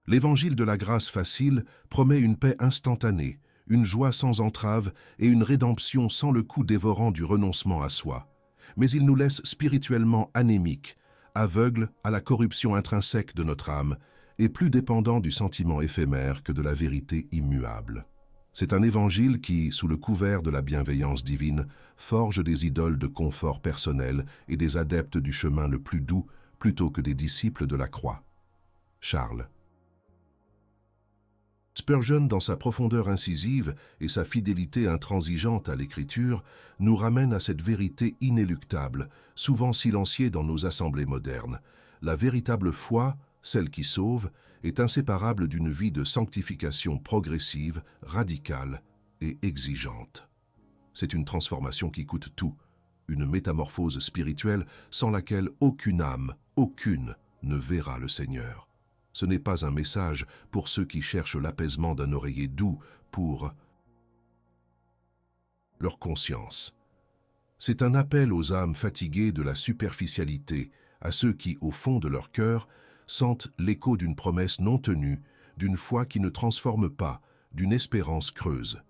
L'évangile de la grâce facile promet une paix instantanée, une joie sans entrave et une rédemption sans le coup dévorant du renoncement à soi. Mais il nous laisse spirituellement anémiques, aveugles à la corruption intrinsèque de notre âme et plus dépendants du sentiment éphémère que de la vérité immuable. C'est un évangile qui, sous le couvert de la bienveillance divine, forge des idoles de confort personnel et des adeptes du chemin le plus doux plutôt que des disciples de la croix. Charles. Spurgeon, dans sa profondeur incisive et sa fidélité intransigeante à l'Écriture, nous ramène à cette vérité inéluctable, souvent silenciée dans nos assemblées modernes. La véritable foi, celle qui sauve, est inséparable d'une vie de sanctification progressive, radicale et exigeante. C'est une transformation qui coûte tout, une métamorphose spirituelle sans laquelle aucune âme, aucune, ne verra le Seigneur. Ce n'est pas un message pour ceux qui cherchent l'apaisement d'un oreiller doux pour leur conscience. C'est un appel aux âmes fatiguées de la superficialité, à ceux qui, au fond de leur cœur, sentent l'écho d'une promesse non tenue, d'une foi qui ne transforme pas, d'une espérance creuse.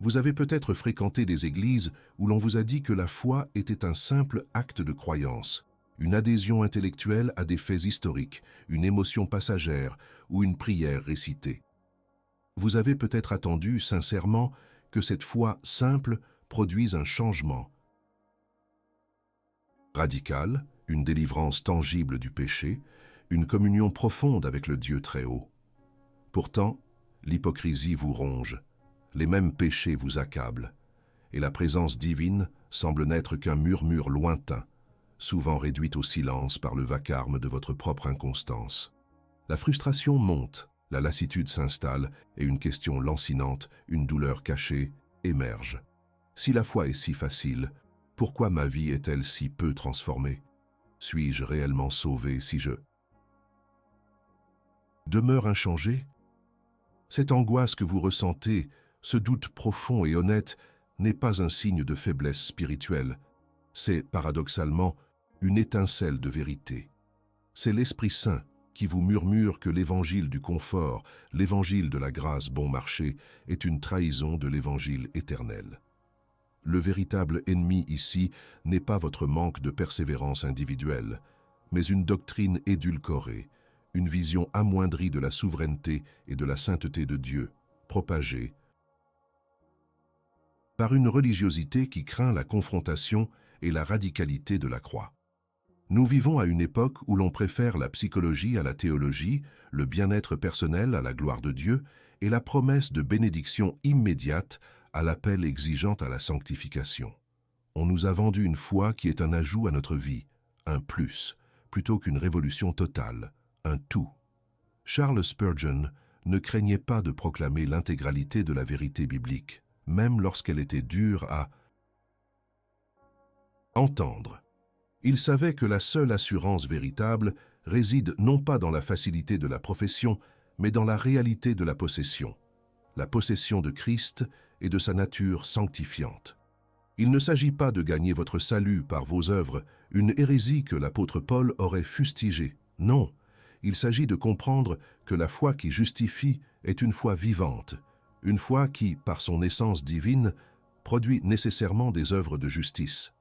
Vous avez peut-être fréquenté des églises où l'on vous a dit que la foi était un simple acte de croyance, une adhésion intellectuelle à des faits historiques, une émotion passagère ou une prière récitée. Vous avez peut-être attendu sincèrement que cette foi simple produise un changement radical, une délivrance tangible du péché, une communion profonde avec le Dieu très haut. Pourtant, l'hypocrisie vous ronge, les mêmes péchés vous accablent, et la présence divine semble n'être qu'un murmure lointain, souvent réduit au silence par le vacarme de votre propre inconstance. La frustration monte, la lassitude s'installe et une question lancinante, une douleur cachée, émerge. Si la foi est si facile, pourquoi ma vie est-elle si peu transformée? Suis-je réellement sauvé si je demeure inchangé? Cette angoisse que vous ressentez, ce doute profond et honnête, n'est pas un signe de faiblesse spirituelle. C'est, paradoxalement, une étincelle de vérité. C'est l'Esprit Saint qui vous murmure que l'évangile du confort, l'évangile de la grâce bon marché, est une trahison de l'évangile éternel. Le véritable ennemi ici n'est pas votre manque de persévérance individuelle, mais une doctrine édulcorée, une vision amoindrie de la souveraineté et de la sainteté de Dieu, propagée par une religiosité qui craint la confrontation et la radicalité de la croix. Nous vivons à une époque où l'on préfère la psychologie à la théologie, le bien-être personnel à la gloire de Dieu et la promesse de bénédiction immédiate à l'appel exigeant à la sanctification. On nous a vendu une foi qui est un ajout à notre vie, un plus, plutôt qu'une révolution totale, un tout. Charles Spurgeon ne craignait pas de proclamer l'intégralité de la vérité biblique, même lorsqu'elle était dure à entendre. Il savait que la seule assurance véritable réside non pas dans la facilité de la profession, mais dans la réalité de la possession de Christ et de sa nature sanctifiante. Il ne s'agit pas de gagner votre salut par vos œuvres, une hérésie que l'apôtre Paul aurait fustigée. Non, il s'agit de comprendre que la foi qui justifie est une foi vivante, une foi qui, par son essence divine, produit nécessairement des œuvres de justice.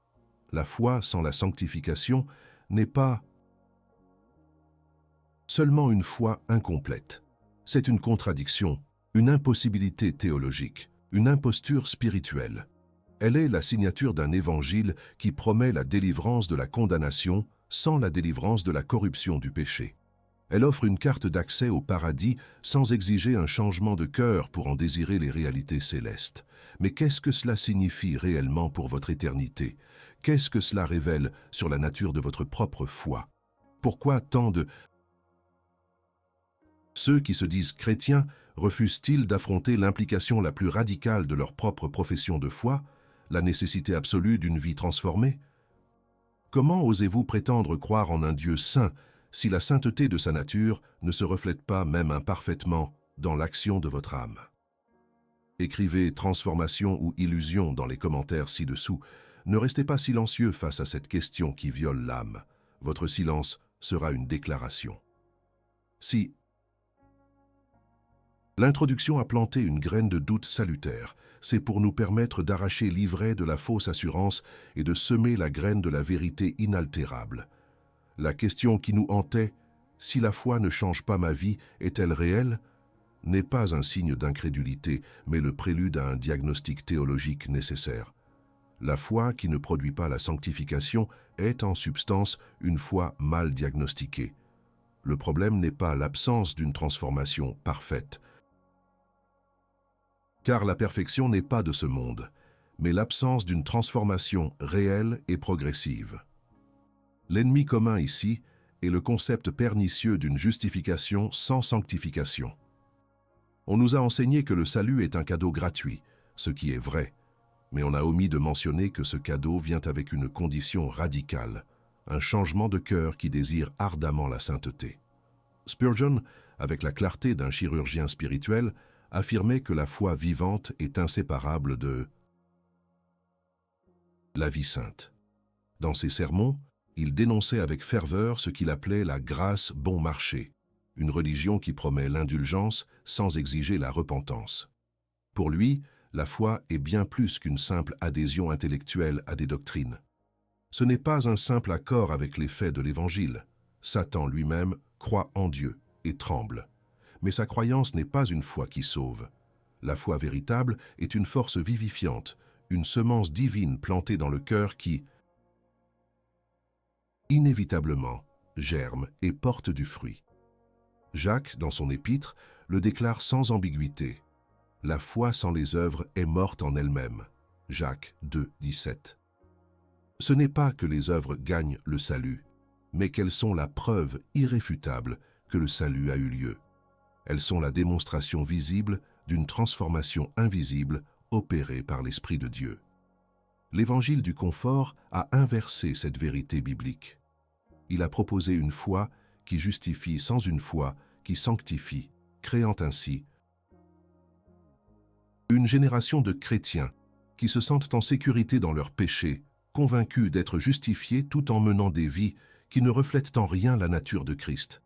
La foi sans la sanctification n'est pas seulement une foi incomplète. C'est une contradiction, une impossibilité théologique, une imposture spirituelle. Elle est la signature d'un évangile qui promet la délivrance de la condamnation sans la délivrance de la corruption du péché. Elle offre une carte d'accès au paradis sans exiger un changement de cœur pour en désirer les réalités célestes. Mais qu'est-ce que cela signifie réellement pour votre éternité? Qu'est-ce que cela révèle sur la nature de votre propre foi? Pourquoi tant de ceux qui se disent chrétiens refusent-ils d'affronter l'implication la plus radicale de leur propre profession de foi, la nécessité absolue d'une vie transformée? Comment osez-vous prétendre croire en un Dieu saint si la sainteté de sa nature ne se reflète pas même imparfaitement dans l'action de votre âme? Écrivez transformation ou illusion dans les commentaires ci-dessous. Ne restez pas silencieux face à cette question qui viole l'âme. Votre silence sera une déclaration. Si L'introduction a planté une graine de doute salutaire. C'est pour nous permettre d'arracher l'ivraie de la fausse assurance et de semer la graine de la vérité inaltérable. La question qui nous hantait, si la foi ne change pas ma vie, est-elle réelle? N'est pas un signe d'incrédulité, mais le prélude à un diagnostic théologique nécessaire. La foi qui ne produit pas la sanctification est en substance une foi mal diagnostiquée. Le problème n'est pas l'absence d'une transformation parfaite, car la perfection n'est pas de ce monde, mais l'absence d'une transformation réelle et progressive. L'ennemi commun ici est le concept pernicieux d'une justification sans sanctification. On nous a enseigné que le salut est un cadeau gratuit, ce qui est vrai, mais on a omis de mentionner que ce cadeau vient avec une condition radicale, un changement de cœur qui désire ardemment la sainteté. Spurgeon, avec la clarté d'un chirurgien spirituel, affirmait que la foi vivante est inséparable de la vie sainte. Dans ses sermons, il dénonçait avec ferveur ce qu'il appelait la grâce bon marché, une religion qui promet l'indulgence sans exiger la repentance. Pour lui, la foi est bien plus qu'une simple adhésion intellectuelle à des doctrines. Ce n'est pas un simple accord avec les faits de l'Évangile. Satan lui-même croit en Dieu et tremble. Mais sa croyance n'est pas une foi qui sauve. La foi véritable est une force vivifiante, une semence divine plantée dans le cœur qui, inévitablement, germe et porte du fruit. Jacques, dans son épître, le déclare sans ambiguïté. La foi sans les œuvres est morte en elle-même. Jacques 2, 17. Ce n'est pas que les œuvres gagnent le salut, mais qu'elles sont la preuve irréfutable que le salut a eu lieu. Elles sont la démonstration visible d'une transformation invisible opérée par l'Esprit de Dieu. L'Évangile du confort a inversé cette vérité biblique. Il a proposé une foi qui justifie sans une foi qui sanctifie, créant ainsi une génération de chrétiens qui se sentent en sécurité dans leurs péchés, convaincus d'être justifiés tout en menant des vies qui ne reflètent en rien la nature de Christ.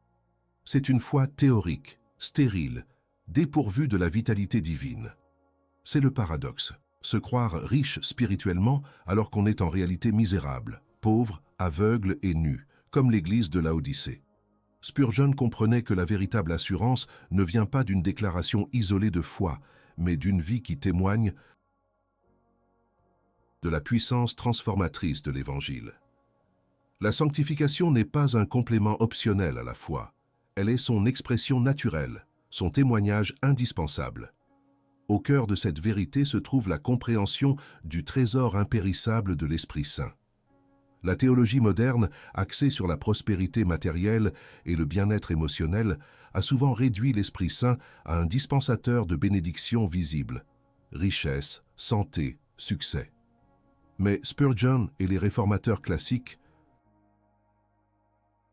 C'est une foi théorique, stérile, dépourvue de la vitalité divine. C'est le paradoxe, se croire riche spirituellement alors qu'on est en réalité misérable, pauvre, aveugle et nu, comme l'Église de Laodicée. Spurgeon comprenait que la véritable assurance ne vient pas d'une déclaration isolée de foi, mais d'une vie qui témoigne de la puissance transformatrice de l'Évangile. La sanctification n'est pas un complément optionnel à la foi. Elle est son expression naturelle, son témoignage indispensable. Au cœur de cette vérité se trouve la compréhension du trésor impérissable de l'Esprit Saint. La théologie moderne, axée sur la prospérité matérielle et le bien-être émotionnel, a souvent réduit l'Esprit Saint à un dispensateur de bénédictions visibles, richesse, santé, succès. Mais Spurgeon et les réformateurs classiques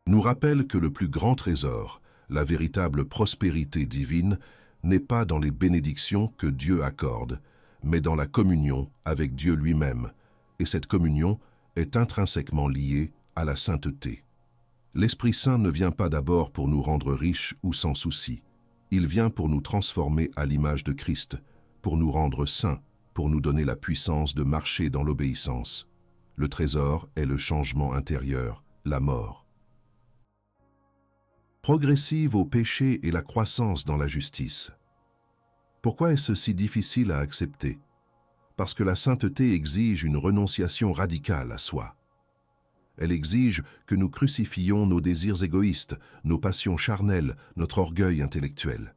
nous rappellent que le plus grand trésor, la véritable prospérité divine, n'est pas dans les bénédictions que Dieu accorde, mais dans la communion avec Dieu lui-même, et cette communion est intrinsèquement liée à la sainteté. L'Esprit Saint ne vient pas d'abord pour nous rendre riches ou sans souci. Il vient pour nous transformer à l'image de Christ, pour nous rendre saints, pour nous donner la puissance de marcher dans l'obéissance. Le trésor est le changement intérieur, la mort progressive au péché et la croissance dans la justice. Pourquoi est-ce si difficile à accepter? Parce que la sainteté exige une renonciation radicale à soi. Elle exige que nous crucifions nos désirs égoïstes, nos passions charnelles, notre orgueil intellectuel.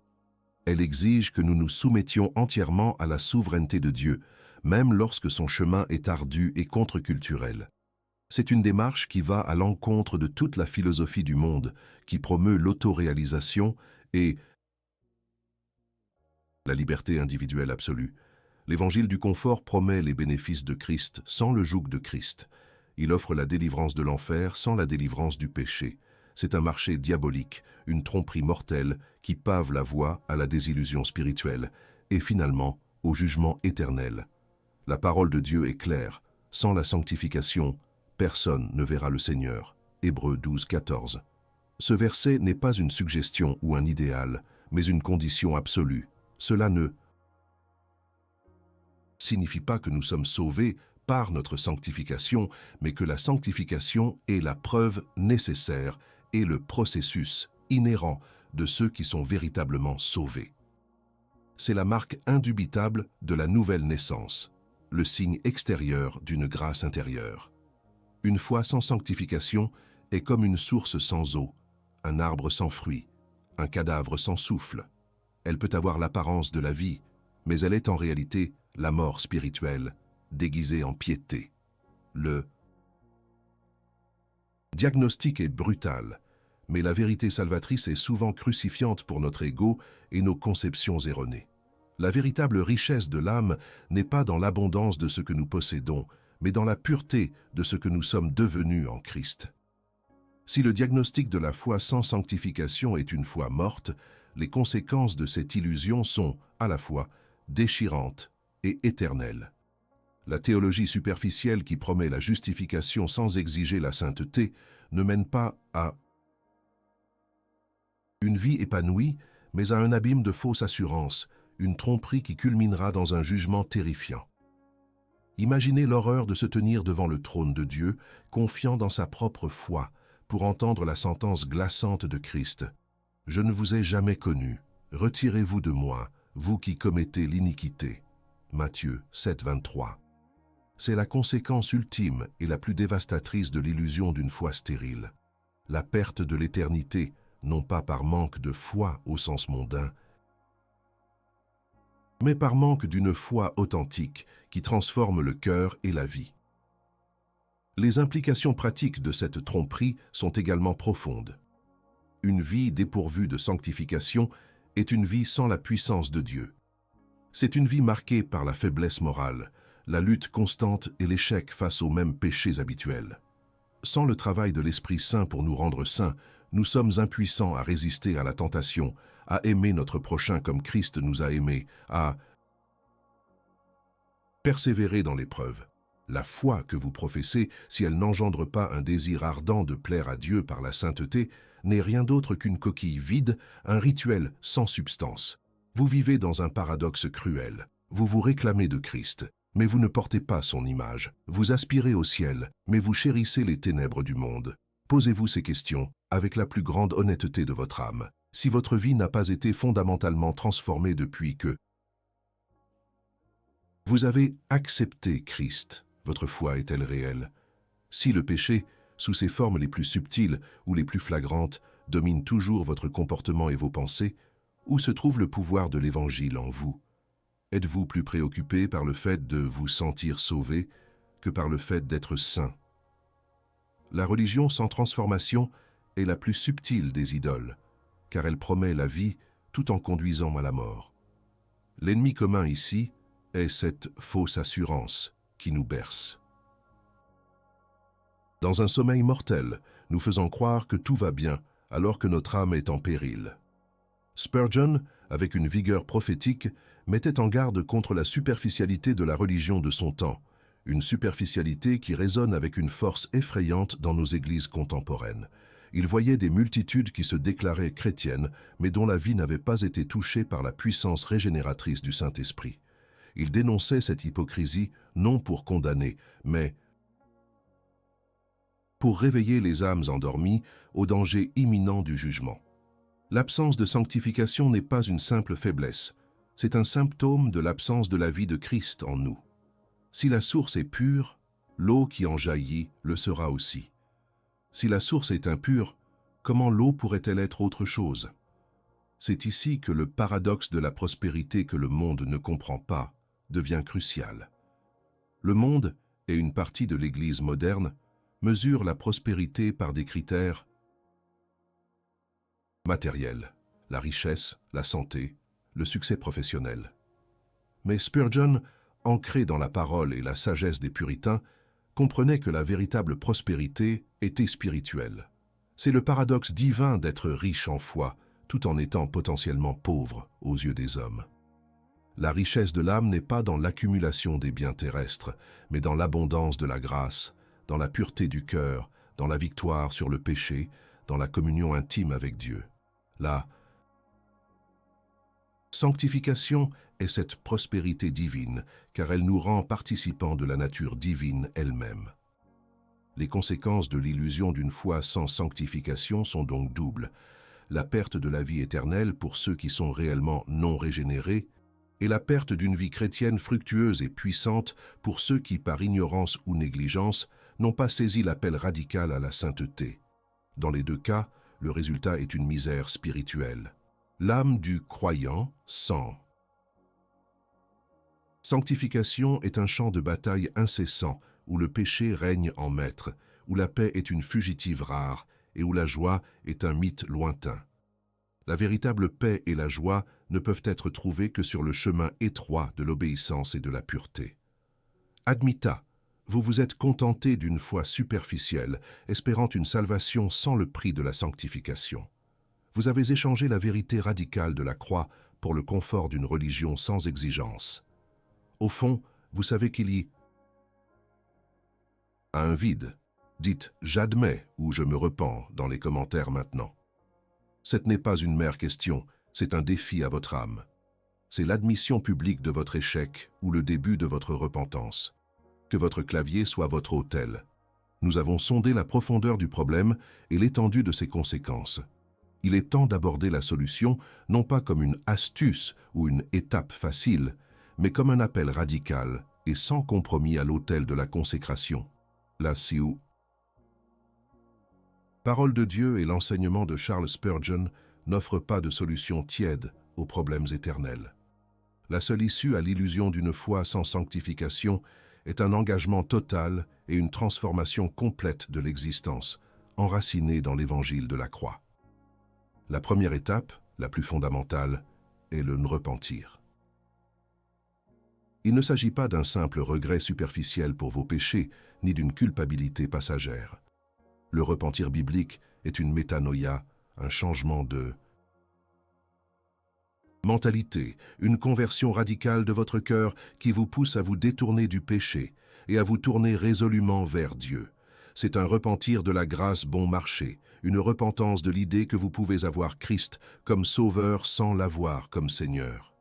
Elle exige que nous nous soumettions entièrement à la souveraineté de Dieu, même lorsque son chemin est ardu et contre-culturel. C'est une démarche qui va à l'encontre de toute la philosophie du monde, qui promeut l'autoréalisation et la liberté individuelle absolue. L'Évangile du confort promet les bénéfices de Christ sans le joug de Christ. Il offre la délivrance de l'enfer sans la délivrance du péché. C'est un marché diabolique, une tromperie mortelle qui pave la voie à la désillusion spirituelle et finalement au jugement éternel. La parole de Dieu est claire. Sans la sanctification, personne ne verra le Seigneur. Hébreux 12, 14. Ce verset n'est pas une suggestion ou un idéal, mais une condition absolue. Cela ne signifie pas que nous sommes sauvés par notre sanctification, mais que la sanctification est la preuve nécessaire et le processus inhérent de ceux qui sont véritablement sauvés. C'est la marque indubitable de la nouvelle naissance, le signe extérieur d'une grâce intérieure. Une foi sans sanctification est comme une source sans eau, un arbre sans fruits, un cadavre sans souffle. Elle peut avoir l'apparence de la vie, mais elle est en réalité la mort spirituelle, déguisée en piété. Le diagnostic est brutal, mais la vérité salvatrice est souvent crucifiante pour notre ego et nos conceptions erronées. La véritable richesse de l'âme n'est pas dans l'abondance de ce que nous possédons, mais dans la pureté de ce que nous sommes devenus en Christ. Si le diagnostic de la foi sans sanctification est une foi morte, les conséquences de cette illusion sont, à la fois, déchirantes et éternelles. La théologie superficielle qui promet la justification sans exiger la sainteté ne mène pas à une vie épanouie, mais à un abîme de fausse assurance, une tromperie qui culminera dans un jugement terrifiant. Imaginez l'horreur de se tenir devant le trône de Dieu, confiant dans sa propre foi, pour entendre la sentence glaçante de Christ. « Je ne vous ai jamais connu. Retirez-vous de moi, vous qui commettez l'iniquité. » Matthieu 7, 23. C'est la conséquence ultime et la plus dévastatrice de l'illusion d'une foi stérile. La perte de l'éternité, non pas par manque de foi au sens mondain, mais par manque d'une foi authentique qui transforme le cœur et la vie. Les implications pratiques de cette tromperie sont également profondes. Une vie dépourvue de sanctification est une vie sans la puissance de Dieu. C'est une vie marquée par la faiblesse morale, la lutte constante et l'échec face aux mêmes péchés habituels. Sans le travail de l'Esprit Saint pour nous rendre saints, nous sommes impuissants à résister à la tentation, à aimer notre prochain comme Christ nous a aimés, à persévérer dans l'épreuve. La foi que vous professez, si elle n'engendre pas un désir ardent de plaire à Dieu par la sainteté, n'est rien d'autre qu'une coquille vide, un rituel sans substance. Vous vivez dans un paradoxe cruel. Vous vous réclamez de Christ, mais vous ne portez pas son image. Vous aspirez au ciel, mais vous chérissez les ténèbres du monde. Posez-vous ces questions avec la plus grande honnêteté de votre âme. Si votre vie n'a pas été fondamentalement transformée depuis que vous avez accepté Christ, votre foi est-elle réelle? Si le péché, sous ses formes les plus subtiles ou les plus flagrantes, domine toujours votre comportement et vos pensées, où se trouve le pouvoir de l'Évangile en vous? Êtes-vous plus préoccupé par le fait de vous sentir sauvé que par le fait d'être saint? La religion sans transformation est la plus subtile des idoles, car elle promet la vie tout en conduisant à la mort. L'ennemi commun ici est cette fausse assurance qui nous berce. Dans un sommeil mortel, nous faisons croire que tout va bien alors que notre âme est en péril. Spurgeon, avec une vigueur prophétique, mettait en garde contre la superficialité de la religion de son temps, une superficialité qui résonne avec une force effrayante dans nos églises contemporaines. Il voyait des multitudes qui se déclaraient chrétiennes, mais dont la vie n'avait pas été touchée par la puissance régénératrice du Saint-Esprit. Il dénonçait cette hypocrisie non pour condamner, mais pour réveiller les âmes endormies au danger imminent du jugement. L'absence de sanctification n'est pas une simple faiblesse, c'est un symptôme de l'absence de la vie de Christ en nous. Si la source est pure, l'eau qui en jaillit le sera aussi. Si la source est impure, comment l'eau pourrait-elle être autre chose? C'est ici que le paradoxe de la prospérité que le monde ne comprend pas devient crucial. Le monde, et une partie de l'Église moderne, mesure la prospérité par des critères matériels, la richesse, la santé, le succès professionnel. Mais Spurgeon, ancré dans la parole et la sagesse des puritains, comprenait que la véritable prospérité était spirituelle. C'est le paradoxe divin d'être riche en foi, tout en étant potentiellement pauvre aux yeux des hommes. La richesse de l'âme n'est pas dans l'accumulation des biens terrestres, mais dans l'abondance de la grâce, dans la pureté du cœur, dans la victoire sur le péché, dans la communion intime avec Dieu. La Sanctification est cette prospérité divine, car elle nous rend participants de la nature divine elle-même. Les conséquences de l'illusion d'une foi sans sanctification sont donc doubles. La perte de la vie éternelle pour ceux qui sont réellement non régénérés, et la perte d'une vie chrétienne fructueuse et puissante pour ceux qui, par ignorance ou négligence, n'ont pas saisi l'appel radical à la sainteté. Dans les deux cas, le résultat est une misère spirituelle. L'âme du croyant sent. Sanctification est un champ de bataille incessant où le péché règne en maître, où la paix est une fugitive rare et où la joie est un mythe lointain. La véritable paix et la joie ne peuvent être trouvées que sur le chemin étroit de l'obéissance et de la pureté. Admita, vous vous êtes contenté d'une foi superficielle, espérant une salvation sans le prix de la sanctification. Vous avez échangé la vérité radicale de la croix pour le confort d'une religion sans exigence. Au fond, vous savez qu'il y a un vide. Dites « j'admets » ou « je me repens » dans les commentaires maintenant. Ce n'est pas une mère question, c'est un défi à votre âme. C'est l'admission publique de votre échec ou le début de votre repentance. Que votre clavier soit votre autel. Nous avons sondé la profondeur du problème et l'étendue de ses conséquences. Il est temps d'aborder la solution non pas comme une astuce ou une étape facile, mais comme un appel radical et sans compromis à l'autel de la consécration. La Sioux. Parole de Dieu et l'enseignement de Charles Spurgeon n'offrent pas de solution tiède aux problèmes éternels. La seule issue à l'illusion d'une foi sans sanctification est un engagement total et une transformation complète de l'existence, enracinée dans l'évangile de la croix. La première étape, la plus fondamentale, est le repentir. Il ne s'agit pas d'un simple regret superficiel pour vos péchés, ni d'une culpabilité passagère. Le repentir biblique est une métanoïa, un changement de mentalité, une conversion radicale de votre cœur qui vous pousse à vous détourner du péché et à vous tourner résolument vers Dieu. C'est un repentir de la grâce bon marché, une repentance de l'idée que vous pouvez avoir Christ comme sauveur sans l'avoir comme Seigneur.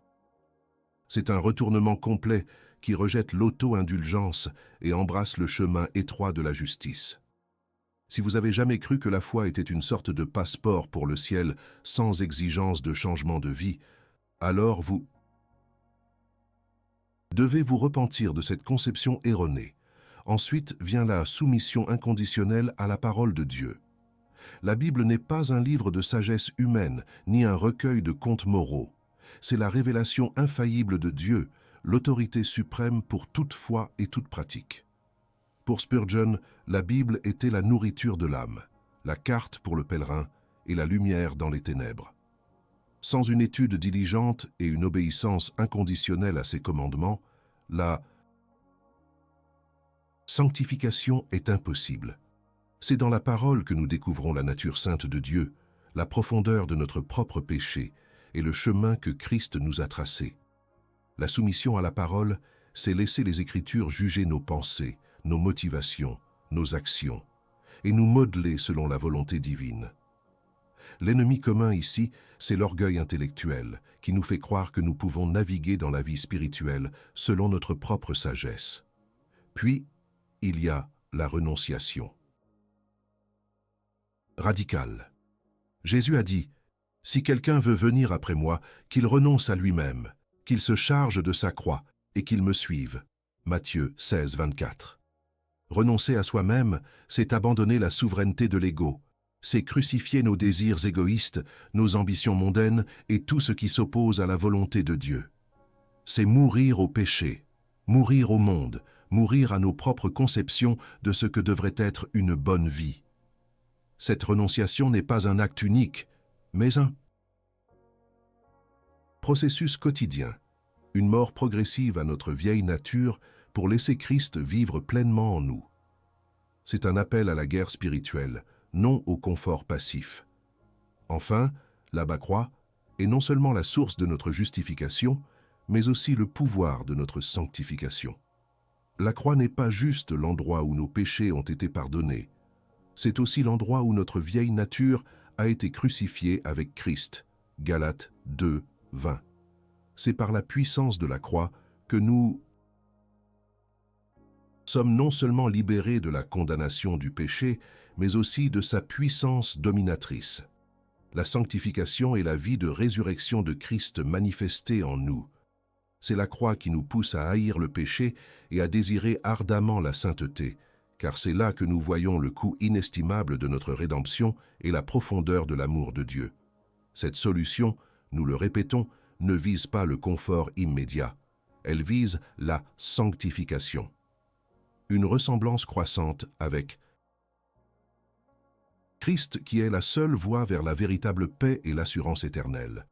C'est un retournement complet qui rejette l'auto-indulgence et embrasse le chemin étroit de la justice. Si vous avez jamais cru que la foi était une sorte de passeport pour le ciel sans exigence de changement de vie, alors vous devez vous repentir de cette conception erronée. Ensuite vient la soumission inconditionnelle à la parole de Dieu. La Bible n'est pas un livre de sagesse humaine, ni un recueil de contes moraux. C'est la révélation infaillible de Dieu, l'autorité suprême pour toute foi et toute pratique. Pour Spurgeon, la Bible était la nourriture de l'âme, la carte pour le pèlerin et la lumière dans les ténèbres. Sans une étude diligente et une obéissance inconditionnelle à ses commandements, la sanctification est impossible. C'est dans la parole que nous découvrons la nature sainte de Dieu, la profondeur de notre propre péché et le chemin que Christ nous a tracé. La soumission à la parole, c'est laisser les Écritures juger nos pensées, nos motivations, nos actions, et nous modeler selon la volonté divine. L'ennemi commun ici, c'est l'orgueil intellectuel, qui nous fait croire que nous pouvons naviguer dans la vie spirituelle selon notre propre sagesse. Puis, il y a la renonciation. Radicale. Jésus a dit, « Si quelqu'un veut venir après moi, qu'il renonce à lui-même, qu'il se charge de sa croix et qu'il me suive. » Matthieu 16, 24. Renoncer à soi-même, c'est abandonner la souveraineté de l'ego. C'est crucifier nos désirs égoïstes, nos ambitions mondaines et tout ce qui s'oppose à la volonté de Dieu. C'est mourir au péché, mourir au monde, mourir à nos propres conceptions de ce que devrait être une bonne vie. Cette renonciation n'est pas un acte unique, mais un processus quotidien, une mort progressive à notre vieille nature pour laisser Christ vivre pleinement en nous. C'est un appel à la guerre spirituelle, non au confort passif. Enfin, la bas-croix est non seulement la source de notre justification, mais aussi le pouvoir de notre sanctification. La croix n'est pas juste l'endroit où nos péchés ont été pardonnés, c'est aussi l'endroit où notre vieille nature a été crucifiée avec Christ. Galates 2, 20. c'est par la puissance de la croix que nous sommes non seulement libérés de la condamnation du péché, mais aussi de sa puissance dominatrice. La sanctification est la vie de résurrection de Christ manifestée en nous. C'est la croix qui nous pousse à haïr le péché et à désirer ardemment la sainteté, car c'est là que nous voyons le coût inestimable de notre rédemption et la profondeur de l'amour de Dieu. Cette solution, nous le répétons, ne vise pas le confort immédiat, elle vise la sanctification. Une ressemblance croissante avec Christ qui est la seule voie vers la véritable paix et l'assurance éternelle.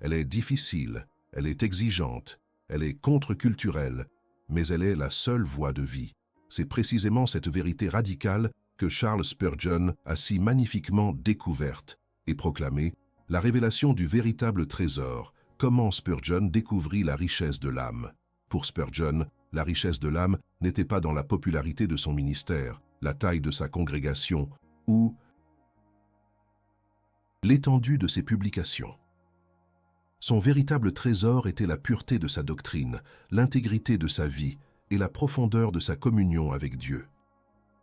Elle est difficile, elle est exigeante, elle est contre-culturelle, mais elle est la seule voie de vie. C'est précisément cette vérité radicale que Charles Spurgeon a si magnifiquement découverte et proclamée, la révélation du véritable trésor, comment Spurgeon découvrit la richesse de l'âme. Pour Spurgeon, la richesse de l'âme n'était pas dans la popularité de son ministère, la taille de sa congrégation ou l'étendue de ses publications. Son véritable trésor était la pureté de sa doctrine, l'intégrité de sa vie et la profondeur de sa communion avec Dieu.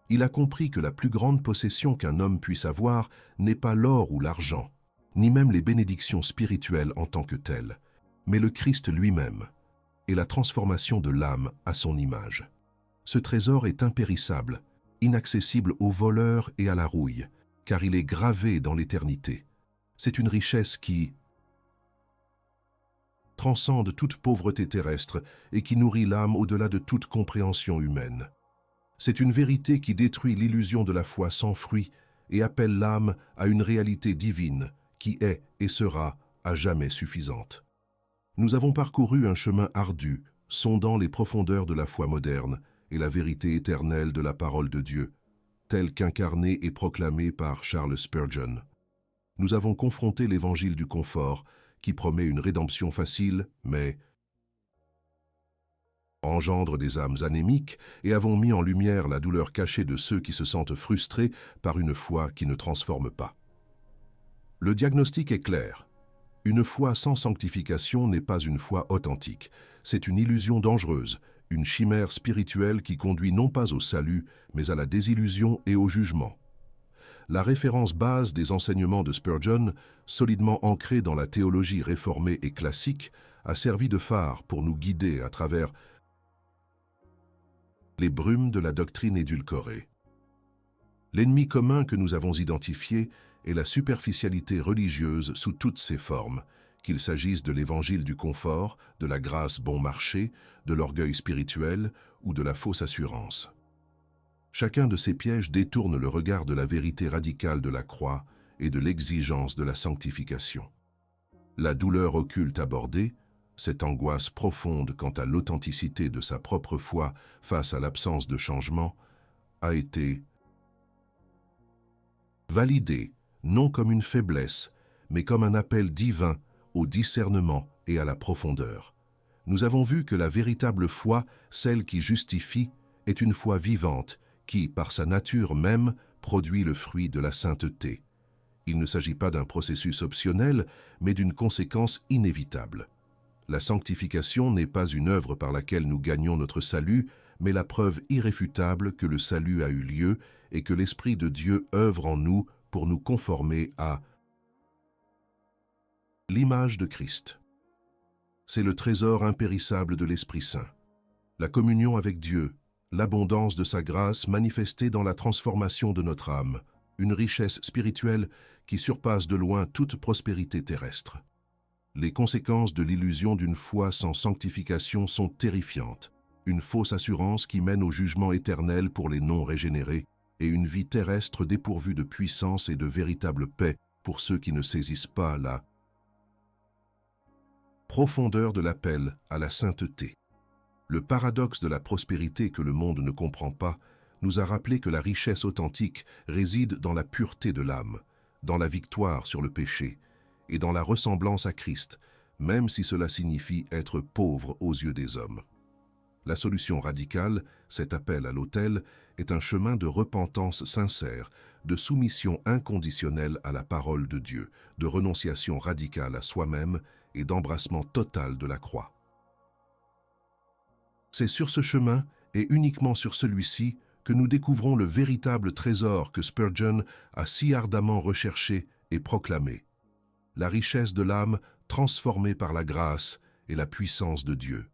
Il a compris que la plus grande possession qu'un homme puisse avoir n'est pas l'or ou l'argent, ni même les bénédictions spirituelles en tant que telles, mais le Christ lui-même et la transformation de l'âme à son image. Ce trésor est impérissable, inaccessible aux voleurs et à la rouille, car il est gravé dans l'éternité. C'est une richesse qui transcende toute pauvreté terrestre et qui nourrit l'âme au-delà de toute compréhension humaine. C'est une vérité qui détruit l'illusion de la foi sans fruit et appelle l'âme à une réalité divine qui est et sera à jamais suffisante. Nous avons parcouru un chemin ardu, sondant les profondeurs de la foi moderne et la vérité éternelle de la parole de Dieu, telle qu'incarnée et proclamée par Charles Spurgeon. Nous avons confronté l'évangile du confort, qui promet une rédemption facile, mais engendre des âmes anémiques, et avons mis en lumière la douleur cachée de ceux qui se sentent frustrés par une foi qui ne transforme pas. Le diagnostic est clair. Une foi sans sanctification n'est pas une foi authentique. C'est une illusion dangereuse, une chimère spirituelle qui conduit non pas au salut, mais à la désillusion et au jugement. La référence base des enseignements de Spurgeon, solidement ancrée dans la théologie réformée et classique, a servi de phare pour nous guider à travers les brumes de la doctrine édulcorée. L'ennemi commun que nous avons identifié est la superficialité religieuse sous toutes ses formes, qu'il s'agisse de l'évangile du confort, de la grâce bon marché, de l'orgueil spirituel ou de la fausse assurance. Chacun de ces pièges détourne le regard de la vérité radicale de la croix et de l'exigence de la sanctification. La douleur occulte abordée, cette angoisse profonde quant à l'authenticité de sa propre foi face à l'absence de changement, a été validée, non comme une faiblesse, mais comme un appel divin au discernement et à la profondeur. Nous avons vu que la véritable foi, celle qui justifie, est une foi vivante, qui, par sa nature même, produit le fruit de la sainteté. Il ne s'agit pas d'un processus optionnel, mais d'une conséquence inévitable. La sanctification n'est pas une œuvre par laquelle nous gagnons notre salut, mais la preuve irréfutable que le salut a eu lieu et que l'Esprit de Dieu œuvre en nous pour nous conformer à l'image de Christ. C'est le trésor impérissable de l'Esprit Saint. La communion avec Dieu, l'abondance de sa grâce manifestée dans la transformation de notre âme, une richesse spirituelle qui surpasse de loin toute prospérité terrestre. Les conséquences de l'illusion d'une foi sans sanctification sont terrifiantes. Une fausse assurance qui mène au jugement éternel pour les non-régénérés et une vie terrestre dépourvue de puissance et de véritable paix pour ceux qui ne saisissent pas la profondeur de l'appel à la sainteté. Le paradoxe de la prospérité que le monde ne comprend pas nous a rappelé que la richesse authentique réside dans la pureté de l'âme, dans la victoire sur le péché et dans la ressemblance à Christ, même si cela signifie être pauvre aux yeux des hommes. La solution radicale, cet appel à l'autel, est un chemin de repentance sincère, de soumission inconditionnelle à la parole de Dieu, de renonciation radicale à soi-même et d'embrassement total de la croix. C'est sur ce chemin, et uniquement sur celui-ci, que nous découvrons le véritable trésor que Spurgeon a si ardemment recherché et proclamé. La richesse de l'âme transformée par la grâce et la puissance de Dieu.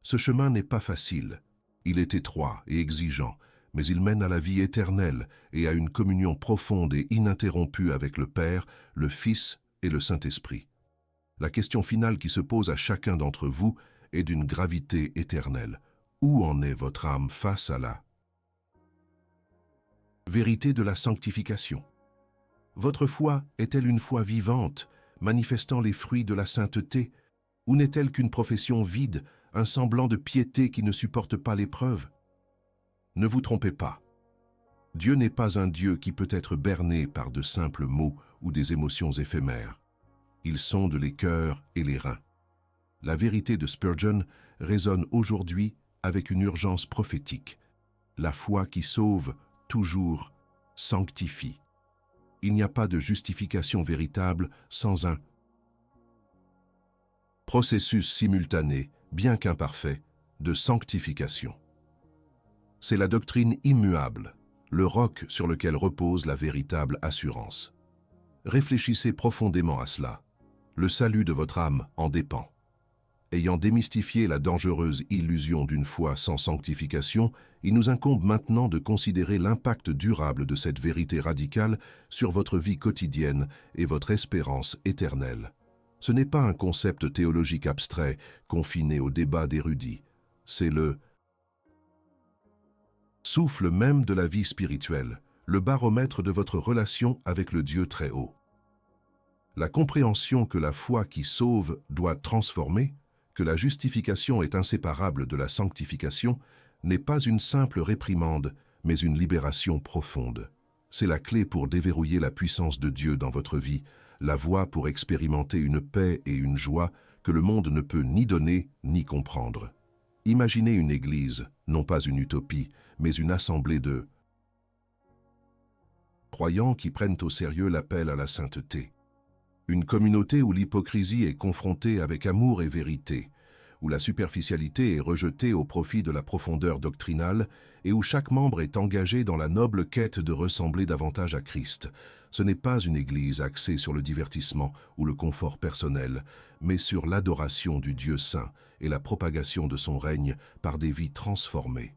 Ce chemin n'est pas facile, il est étroit et exigeant, mais il mène à la vie éternelle et à une communion profonde et ininterrompue avec le Père, le Fils et le Saint-Esprit. La question finale qui se pose à chacun d'entre vous est d'une gravité éternelle. Où en est votre âme face à la vérité de la sanctification? Votre foi est-elle une foi vivante, manifestant les fruits de la sainteté, ou n'est-elle qu'une profession vide, un semblant de piété qui ne supporte pas l'épreuve? Ne vous trompez pas. Dieu n'est pas un Dieu qui peut être berné par de simples mots ou des émotions éphémères. Il sonde les cœurs et les reins. La vérité de Spurgeon résonne aujourd'hui avec une urgence prophétique. La foi qui sauve, toujours, sanctifie. Il n'y a pas de justification véritable sans un processus simultané, bien qu'imparfait, de sanctification. C'est la doctrine immuable, le roc sur lequel repose la véritable assurance. Réfléchissez profondément à cela. Le salut de votre âme en dépend. Ayant démystifié la dangereuse illusion d'une foi sans sanctification, il nous incombe maintenant de considérer l'impact durable de cette vérité radicale sur votre vie quotidienne et votre espérance éternelle. Ce n'est pas un concept théologique abstrait, confiné au débat d'érudits. C'est le souffle même de la vie spirituelle, le baromètre de votre relation avec le Dieu très haut. La compréhension que la foi qui sauve doit transformer, que la justification est inséparable de la sanctification, n'est pas une simple réprimande, mais une libération profonde. C'est la clé pour déverrouiller la puissance de Dieu dans votre vie, la voie pour expérimenter une paix et une joie que le monde ne peut ni donner ni comprendre. Imaginez une église, non pas une utopie, mais une assemblée de croyants qui prennent au sérieux l'appel à la sainteté. Une communauté où l'hypocrisie est confrontée avec amour et vérité, où la superficialité est rejetée au profit de la profondeur doctrinale et où chaque membre est engagé dans la noble quête de ressembler davantage à Christ. Ce n'est pas une église axée sur le divertissement ou le confort personnel, mais sur l'adoration du Dieu saint et la propagation de son règne par des vies transformées.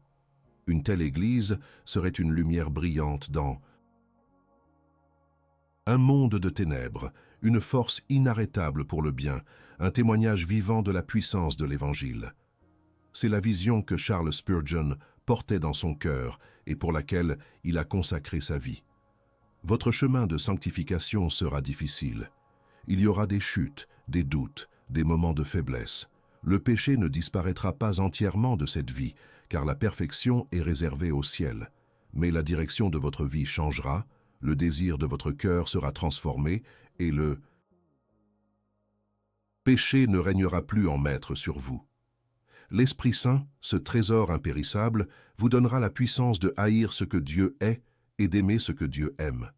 Une telle église serait une lumière brillante dans un monde de ténèbres, une force inarrêtable pour le bien, un témoignage vivant de la puissance de l'Évangile. C'est la vision que Charles Spurgeon portait dans son cœur et pour laquelle il a consacré sa vie. Votre chemin de sanctification sera difficile. Il y aura des chutes, des doutes, des moments de faiblesse. Le péché ne disparaîtra pas entièrement de cette vie, car la perfection est réservée au ciel. Mais la direction de votre vie changera, le désir de votre cœur sera transformé et le péché ne régnera plus en maître sur vous. L'Esprit Saint, ce trésor impérissable, vous donnera la puissance de haïr ce que Dieu est et d'aimer ce que Dieu aime.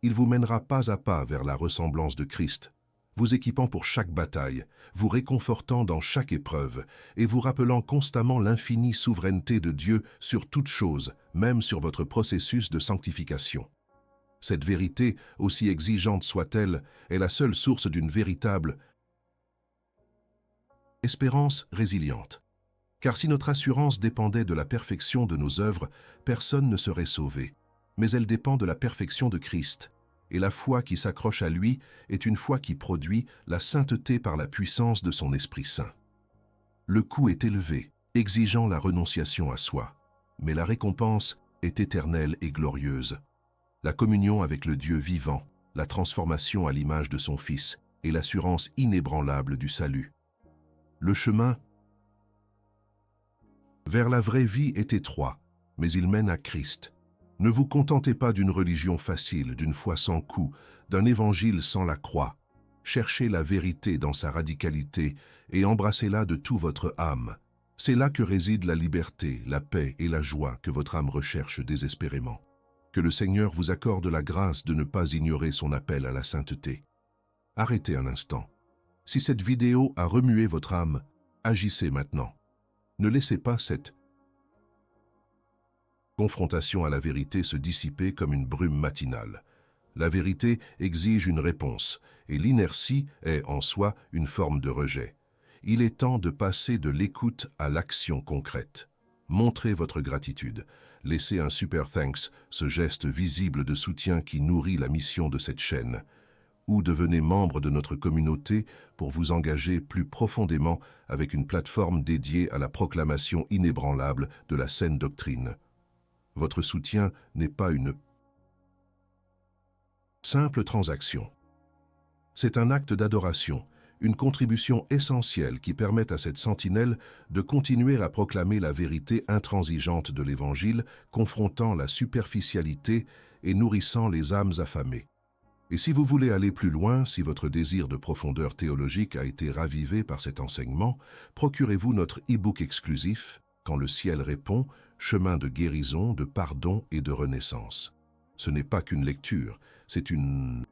Il vous mènera pas à pas vers la ressemblance de Christ, vous équipant pour chaque bataille, vous réconfortant dans chaque épreuve et vous rappelant constamment l'infinie souveraineté de Dieu sur toute chose, même sur votre processus de sanctification. Cette vérité, aussi exigeante soit-elle, est la seule source d'une véritable espérance résiliente. Car si notre assurance dépendait de la perfection de nos œuvres, personne ne serait sauvé. Mais elle dépend de la perfection de Christ. Et la foi qui s'accroche à lui est une foi qui produit la sainteté par la puissance de son Esprit Saint. Le coût est élevé, exigeant la renonciation à soi. Mais la récompense est éternelle et glorieuse. La communion avec le Dieu vivant, la transformation à l'image de son Fils et l'assurance inébranlable du salut. Le chemin vers la vraie vie est étroit, mais il mène à Christ. Ne vous contentez pas d'une religion facile, d'une foi sans coup, d'un évangile sans la croix. Cherchez la vérité dans sa radicalité et embrassez-la de toute votre âme. C'est là que réside la liberté, la paix et la joie que votre âme recherche désespérément. Que le Seigneur vous accorde la grâce de ne pas ignorer son appel à la sainteté. Arrêtez un instant. Si cette vidéo a remué votre âme, agissez maintenant. Ne laissez pas cette confrontation à la vérité se dissiper comme une brume matinale. La vérité exige une réponse, et l'inertie est en soi une forme de rejet. Il est temps de passer de l'écoute à l'action concrète. Montrez votre gratitude. Laissez un super thanks, ce geste visible de soutien qui nourrit la mission de cette chaîne. Ou devenez membre de notre communauté pour vous engager plus profondément avec une plateforme dédiée à la proclamation inébranlable de la saine doctrine. Votre soutien n'est pas une simple transaction. C'est un acte d'adoration, une contribution essentielle qui permet à cette sentinelle de continuer à proclamer la vérité intransigeante de l'Évangile, confrontant la superficialité et nourrissant les âmes affamées. Et si vous voulez aller plus loin, si votre désir de profondeur théologique a été ravivé par cet enseignement, procurez-vous notre e-book exclusif « Quand le ciel répond », chemin de guérison, de pardon et de renaissance. Ce n'est pas qu'une lecture, c'est une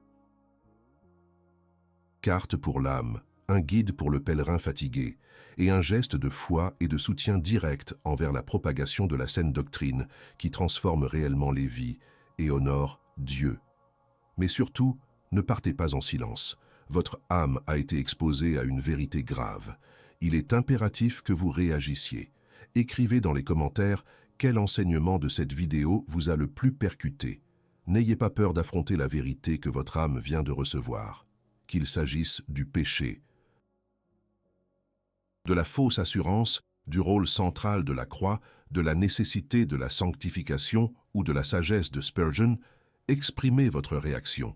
carte pour l'âme, un guide pour le pèlerin fatigué, et un geste de foi et de soutien direct envers la propagation de la saine doctrine qui transforme réellement les vies et honore Dieu. Mais surtout, ne partez pas en silence. Votre âme a été exposée à une vérité grave. Il est impératif que vous réagissiez. Écrivez dans les commentaires quel enseignement de cette vidéo vous a le plus percuté. N'ayez pas peur d'affronter la vérité que votre âme vient de recevoir. Qu'il s'agisse du péché, de la fausse assurance, du rôle central de la croix, de la nécessité de la sanctification ou de la sagesse de Spurgeon, exprimez votre réaction.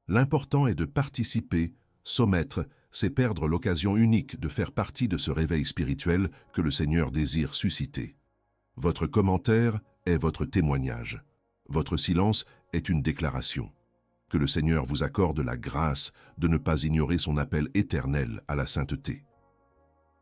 L'important est de participer, s'omettre, c'est perdre l'occasion unique de faire partie de ce réveil spirituel que le Seigneur désire susciter. Votre commentaire est votre témoignage. Votre silence est une déclaration. Que le Seigneur vous accorde la grâce de ne pas ignorer son appel éternel à la sainteté.